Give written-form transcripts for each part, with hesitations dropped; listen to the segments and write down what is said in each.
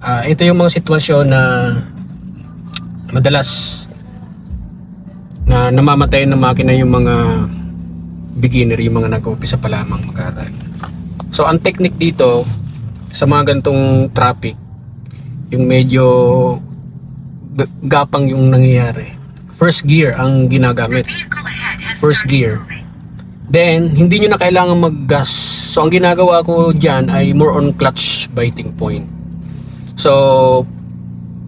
Ito yung mga sitwasyon na madalas na namamatay ng makina yung mga beginner, yung mga nag-uumpisa pa lamang mag-aral. So ang technique dito sa mga gantong traffic, yung medyo gapang yung nangyayari, first gear ang ginagamit. First gear. Then, hindi nyo na kailangan mag-gas. So, ang ginagawa ko dyan ay more on clutch biting point. So,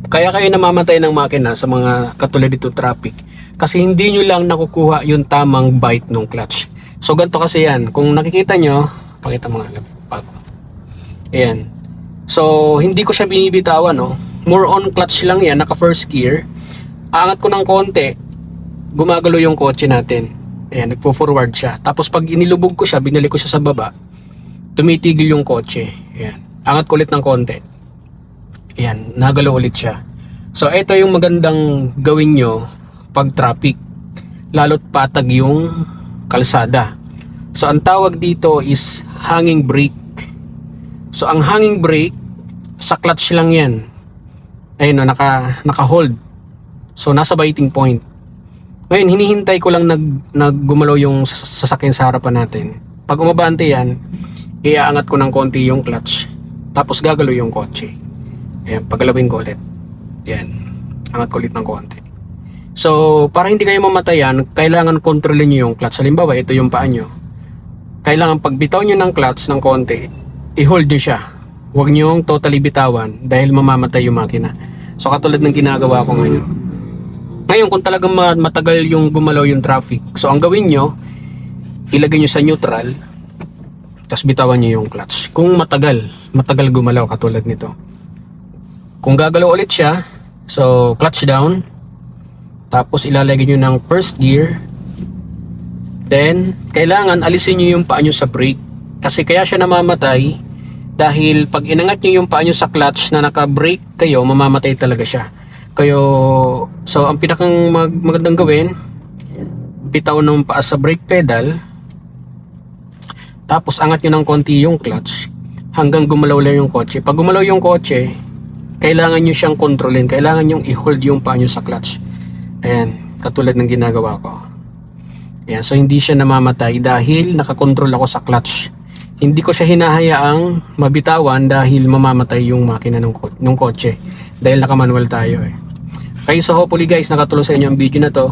kaya kayo namamatay ng makina sa mga katulad dito traffic. Kasi hindi nyo lang nakukuha yung tamang bite ng clutch. So, ganito kasi yan. Kung nakikita nyo, pakita mo nga bago. Ayan. So, hindi ko siya binibitawan, no? More on clutch lang yan, naka first gear. Aangat ko ng konti, gumagalo yung kotse natin. Ayan, nagpo-forward siya. Tapos pag inilubog ko siya, binalik ko siya sa baba, tumitigil yung kotse. Ayan. Angat ko ulit ng konti. Ayan, nagalaw ulit siya. So, ito yung magandang gawin nyo pag traffic. Lalo't patag yung kalsada. So, ang tawag dito is hanging brake. So, ang hanging brake, sa clutch lang yan. Ayun, naka-hold. So, nasa biting point. Ngayon, hinihintay ko lang naggumalaw yung sasakyan sa harapan natin. Pag umabante yan, iaangat ko ng konti yung clutch. Tapos gagalaw yung kotse. Ayan, pagalawin ko ulit. Yan. Angat ko ulit ng konti. So, para hindi kayo mamatayan, kailangan kontrolin nyo yung clutch. Halimbawa, ito yung paa nyo. Kailangan pagbitaw nyo ng clutch ng konti, i-hold nyo siya. Huwag nyo yung totally bitawan dahil mamamatay yung makina. So, katulad ng ginagawa ko ngayon. Ngayon, kung talagang matagal yung gumalaw yung traffic, so ang gawin nyo, ilagay nyo sa neutral, tapos bitawan nyo yung clutch. Kung matagal gumalaw katulad nito. Kung gagalaw ulit siya, so clutch down, tapos ilalagay nyo ng first gear, then kailangan alisin nyo yung paa nyo sa brake. Kasi kaya siya namamatay, dahil pag inangat nyo yung paa nyo sa clutch na naka-brake kayo, mamamatay talaga siya. So ang pinakang magandang gawin, bitaw ng paa sa brake pedal, tapos angat nyo ng konti yung clutch hanggang gumalaw lang yung kotse. Pag gumalaw yung kotse, kailangan nyo siyang kontrolin, kailangan nyo i-hold yung paa nyo sa clutch. Ayan, katulad ng ginagawa ko. Ayan, so hindi siya namamatay dahil nakakontrol ako sa clutch. Hindi ko siya hinahayaang mabitawan dahil mamamatay yung makina ng kotse. Dahil naka-manual tayo eh. Okay, so hopefully guys, nakatulong sa inyo ang video na to.